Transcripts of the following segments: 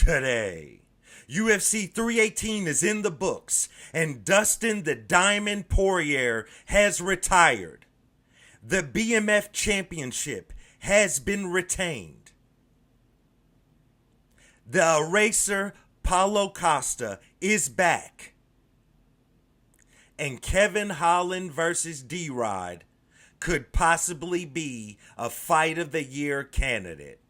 today. UFC 318 is in the books, and Dustin the Diamond Poirier has retired. The BMF Championship has been retained. The eraser Paulo Costa is back. And Kevin Holland versus D-Rod could possibly be a Fight of the Year candidate.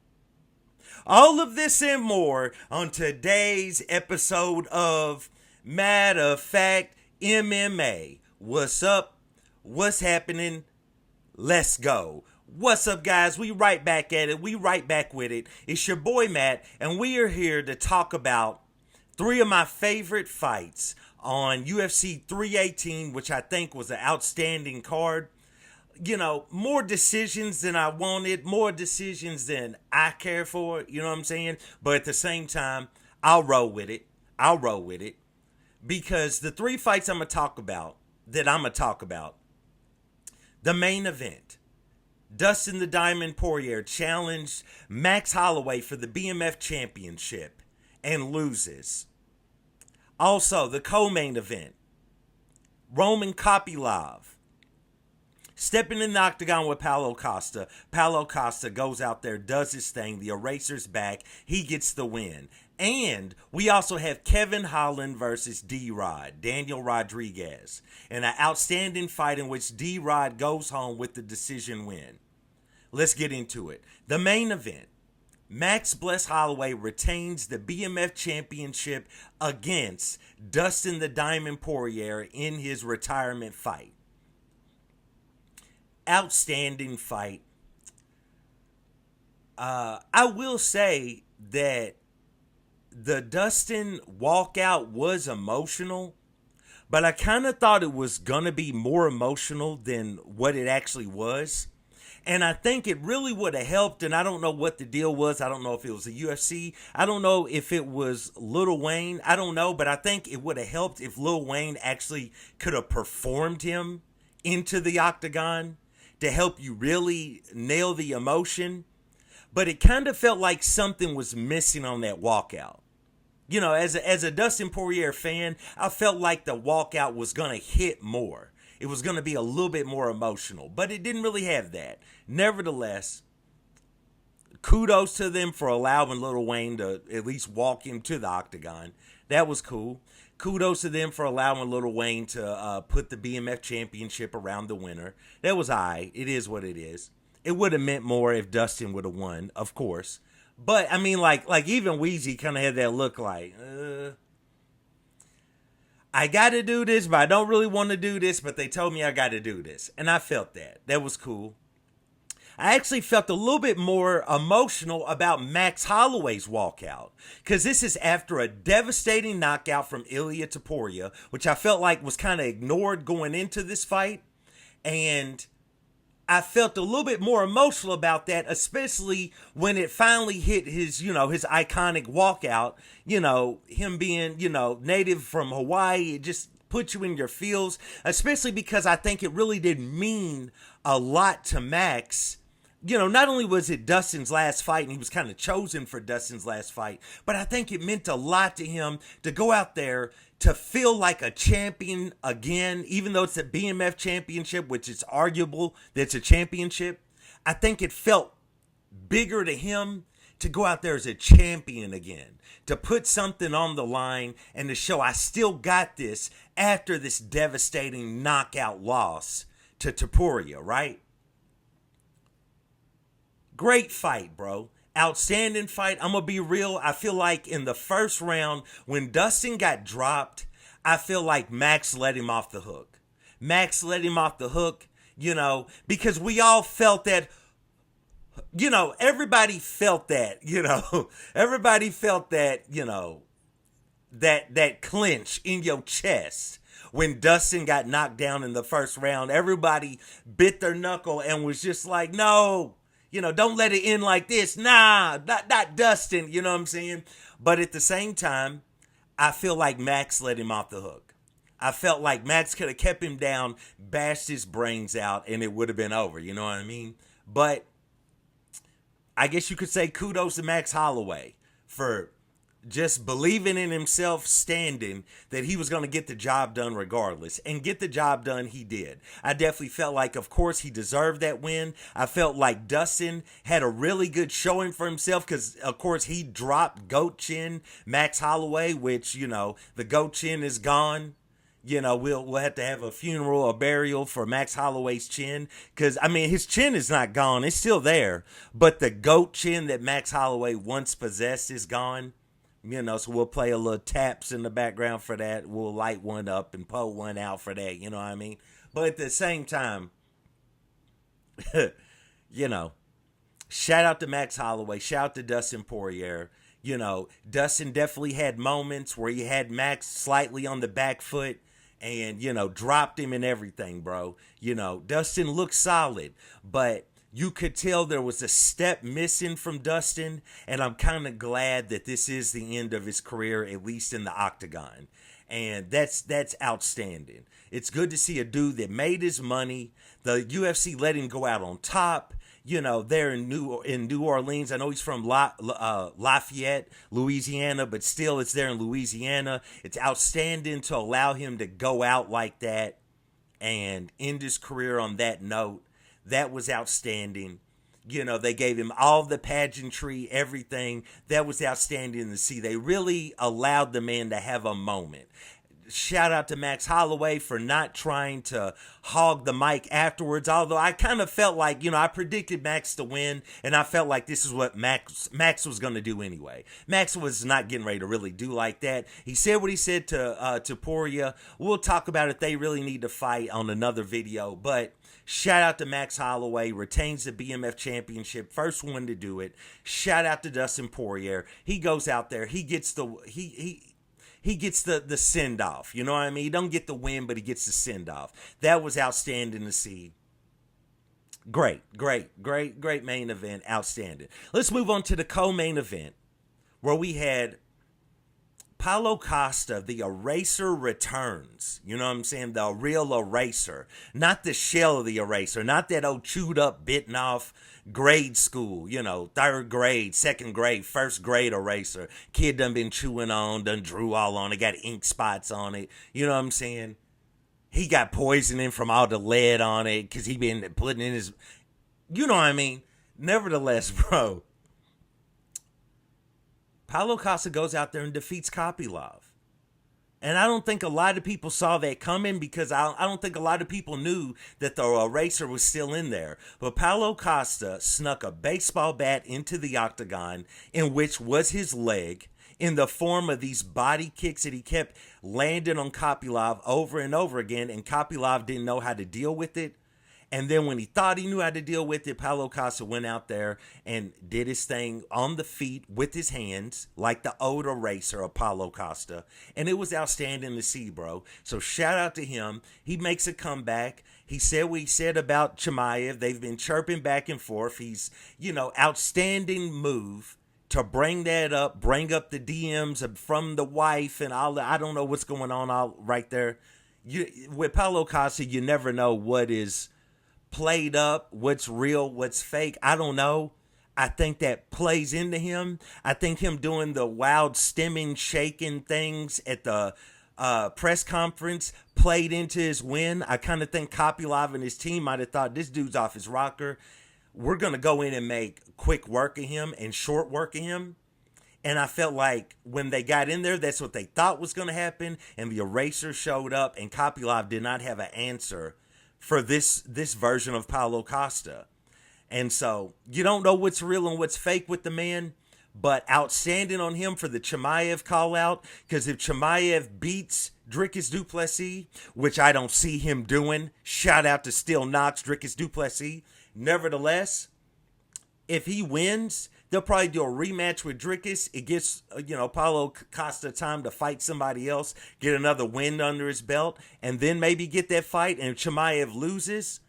All of this and more on today's episode of Matter of Fact MMA. What's up? What's happening? Let's go. What's up, guys? We right back at it. We right back with it. It's your boy Matt, and we are here to talk about three of my favorite fights on UFC 318, which I think was an outstanding card. You know, more decisions than I wanted, more decisions than I care for, you know what I'm saying? But at the same time, I'll roll with it. Because the three fights I'm going to talk about, the main event, Dustin the Diamond Poirier challenged Max Holloway for the BMF Championship and loses. Also, the co-main event, Roman Kopylov stepping in the octagon with Paulo Costa. Paulo Costa goes out there, does his thing. The eraser's back. He gets the win. And we also have Kevin Holland versus D-Rod, Daniel Rodriguez, in an outstanding fight in which D-Rod goes home with the decision win. Let's get into it. The main event, Max Bless Holloway retains the BMF Championship against Dustin the Diamond Poirier in his retirement fight. Outstanding fight. I will say that the Dustin walkout was emotional, but I kind of thought it was going to be more emotional than what it actually was. And I think it really would have helped, and I don't know what the deal was. I don't know if it was the UFC. I don't know if it was Lil Wayne. I don't know, but I think it would have helped if Lil Wayne actually could have performed him into the octagon to help you really nail the emotion. But it kind of felt like something was missing on that walkout. You know, as a Dustin Poirier fan, I felt like the walkout was going to hit more. It was going to be a little bit more emotional, but it didn't really have that. Nevertheless, kudos to them for allowing Lil Wayne to at least walk him to the octagon. That was cool. Kudos to them for allowing Lil Wayne to put the BMF Championship around the winner. That was all right. It is what it is. It would have meant more if Dustin would have won, of course. But, I mean, like even Weezy kind of had that look like, I got to do this, but I don't really want to do this, but they told me I got to do this. And I felt that. That was cool. I actually felt a little bit more emotional about Max Holloway's walkout, because this is after a devastating knockout from Ilia Topuria, which I felt like was kind of ignored going into this fight. And I felt a little bit more emotional about that, especially when it finally hit his, his iconic walkout, him being, native from Hawaii. It just put you in your feels, especially because I think it really did mean a lot to Max. Not only was it Dustin's last fight, and he was kind of chosen for Dustin's last fight, but I think it meant a lot to him to go out there to feel like a champion again, even though it's a BMF championship, which is arguable that it's a championship. I think it felt bigger to him to go out there as a champion again, to put something on the line and to show I still got this after this devastating knockout loss to Topuria, right? Great fight, bro. Outstanding fight. I'm going to be real. I feel like in the first round, when Dustin got dropped, I feel like Max let him off the hook. Max let him off the hook, because we all felt that, everybody felt that, everybody felt that, that clinch in your chest. When Dustin got knocked down in the first round, everybody bit their knuckle and was just like, no. Don't let it end like this. Nah, not Dustin, you know what I'm saying? But at the same time, I feel like Max let him off the hook. I felt like Max could have kept him down, bashed his brains out, and it would have been over, you know what I mean? But I guess you could say kudos to Max Holloway for just believing in himself, standing, that he was going to get the job done regardless. And get the job done, he did. I definitely felt like, of course, he deserved that win. I felt like Dustin had a really good showing for himself because, of course, he dropped GOAT Chin Max Holloway, which, the GOAT Chin is gone. We'll have to have a funeral or burial for Max Holloway's chin. Because, his chin is not gone. It's still there. But the GOAT chin that Max Holloway once possessed is gone. So we'll play a little taps in the background for that. We'll light one up and pull one out for that. You know what I mean? But at the same time, shout out to Max Holloway. Shout out to Dustin Poirier. Dustin definitely had moments where he had Max slightly on the back foot and, dropped him and everything, bro. Dustin looked solid, but you could tell there was a step missing from Dustin, and I'm kind of glad that this is the end of his career, at least in the octagon. And that's outstanding. It's good to see a dude that made his money. The UFC let him go out on top. There in New Orleans. I know he's from Lafayette, Louisiana, but still it's there in Louisiana. It's outstanding to allow him to go out like that and end his career on that note. That was outstanding. They gave him all the pageantry, everything. That was outstanding to see. They really allowed the man to have a moment. Shout out to Max Holloway for not trying to hog the mic afterwards. Although I kind of felt like, I predicted Max to win, and I felt like this is what Max was going to do anyway. Max was not getting ready to really do like that. He said what he said to Poirier. We'll talk about it. They really need to fight on another video, but shout out to Max Holloway, retains the BMF championship, first one to do it. Shout out to Dustin Poirier. He goes out there, he gets the send off. You know what I mean? He don't get the win, but he gets the send off. That was outstanding to see. Great main event, outstanding. Let's move on to the co-main event, where we had Paulo Costa, the eraser, returns. You know what I'm saying? The real eraser. Not the shell of the eraser. Not that old chewed up, bitten off grade school. Third grade, second grade, first grade eraser. Kid done been chewing on, done drew all on it, got ink spots on it. You know what I'm saying? He got poisoning from all the lead on it because he been putting in his... You know what I mean? Nevertheless, bro, Paulo Costa goes out there and defeats Kopylov. And I don't think a lot of people saw that coming because I don't think a lot of people knew that the eraser was still in there. But Paulo Costa snuck a baseball bat into the octagon, in which was his leg, in the form of these body kicks that he kept landing on Kopylov over and over again, and Kopylov didn't know how to deal with it. And then when he thought he knew how to deal with it, Paulo Costa went out there and did his thing on the feet with his hands, like the old eraser of Paulo Costa. And it was outstanding to see, bro. So shout out to him. He makes a comeback. He said what he said about Chimaev. They've been chirping back and forth. He's, outstanding move to bring that up, bring up the DMs from the wife and all that. I don't know what's going on all right there. With Paulo Costa, you never know what is played up, what's real, what's fake. I don't know. I think that plays into him. I think him doing the wild stemming, shaking things at the press conference played into his win. I kind of think Kopylov and his team might have thought, this dude's off his rocker. We're going to go in and make quick work of him and short work of him. And I felt like when they got in there, that's what they thought was going to happen. And the eraser showed up, and Kopylov did not have an answer for this version of Paulo Costa. And so you don't know what's real and what's fake with the man, but outstanding on him for the Chimaev call out. Because if Chimaev beats Dricus du Plessis, which I don't see him doing, shout out to Still Knox, Dricus du Plessis. Nevertheless, if he wins, they'll probably do a rematch with Dricus. It gives, Paulo Costa time to fight somebody else, get another win under his belt, and then maybe get that fight. And if Chimaev loses,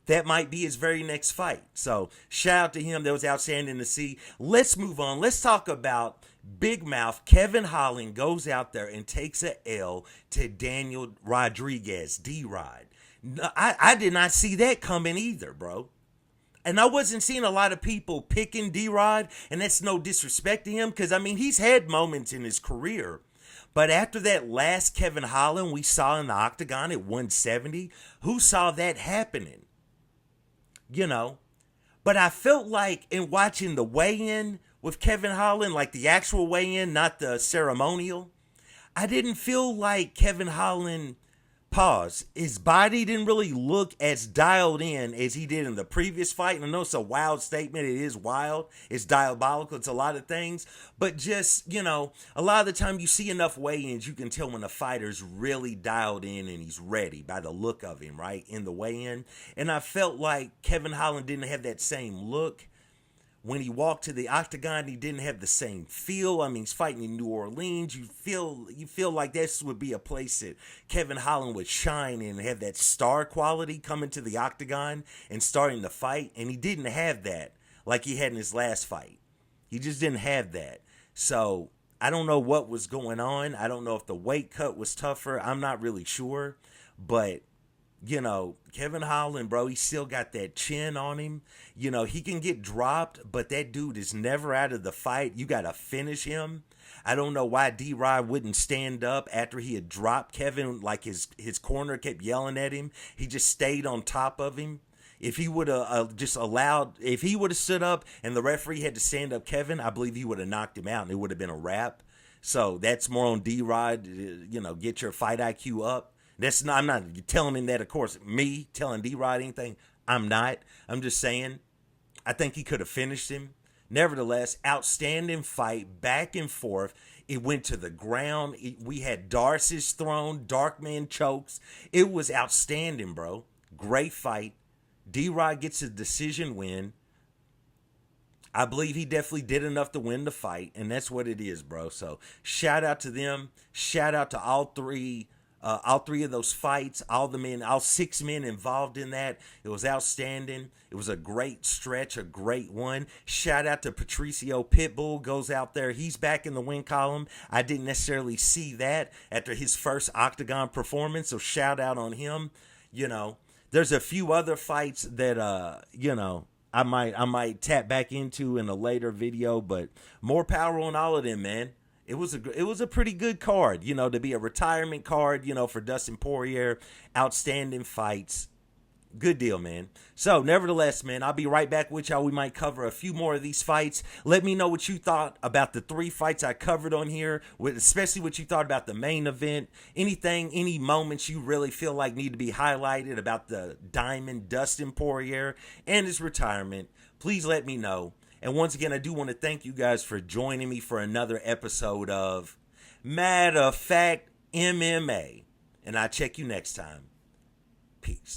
that might be his very next fight. So shout out to him. That was outstanding to see. Let's move on. Let's talk about Big Mouth. Kevin Holland goes out there and takes a L to Daniel Rodriguez, D-Rod. I did not see that coming either, bro. And I wasn't seeing a lot of people picking D-Rod, and that's no disrespect to him, because, I mean, he's had moments in his career. But after that last Kevin Holland we saw in the octagon at 170, who saw that happening? You know? But I felt like in watching the weigh-in with Kevin Holland, like the actual weigh-in, not the ceremonial, I didn't feel like Kevin Holland, his body didn't really look as dialed in as he did in the previous fight. And I know it's a wild statement. It is wild. It's diabolical. It's a lot of things. But just, you know, a lot of the time you see enough weigh-ins, you can tell when a fighter's really dialed in and he's ready by the look of him, right, in the weigh-in. And I felt like Kevin Holland didn't have that same look. When he walked to the octagon, he didn't have the same feel. I mean, he's fighting in New Orleans. You feel like this would be a place that Kevin Holland would shine and have that star quality coming to the octagon and starting the fight. And he didn't have that like he had in his last fight. He just didn't have that. So I don't know what was going on. I don't know if the weight cut was tougher. I'm not really sure. But you know, Kevin Holland, bro, he still got that chin on him. You know, he can get dropped, but that dude is never out of the fight. You got to finish him. I don't know why D-Rod wouldn't stand up after he had dropped Kevin, like his corner kept yelling at him. He just stayed on top of him. If he would have if he would have stood up and the referee had to stand up Kevin, I believe he would have knocked him out and it would have been a wrap. So that's more on D-Rod, you know, get your fight IQ up. I'm not telling him that, of course, me telling D-Rod anything. I'm not. I'm just saying, I think he could have finished him. Nevertheless, outstanding fight, back and forth. It went to the ground. We had Darces thrown, Darkman chokes. It was outstanding, bro. Great fight. D-Rod gets a decision win. I believe he definitely did enough to win the fight, and that's what it is, bro. So shout out to them. Shout out to all three of those fights, all 6 men involved in that. It was outstanding. It was a great stretch, a great one. Shout out to Patricio Pitbull, goes out there. He's back in the win column. I didn't necessarily see that after his first octagon performance, so shout out on him. You know, there's a few other fights that, you know, I might tap back into in a later video, but more power on all of them, man. It was a pretty good card, you know, to be a retirement card, you know, for Dustin Poirier. Outstanding fights. Good deal, man. So, nevertheless, man, I'll be right back with y'all. We might cover a few more of these fights. Let me know what you thought about the 3 fights I covered on here, especially what you thought about the main event. Any moments you really feel like need to be highlighted about the Diamond Dustin Poirier and his retirement. Please let me know. And once again, I do want to thank you guys for joining me for another episode of Matter of Fact MMA. And I'll check you next time. Peace.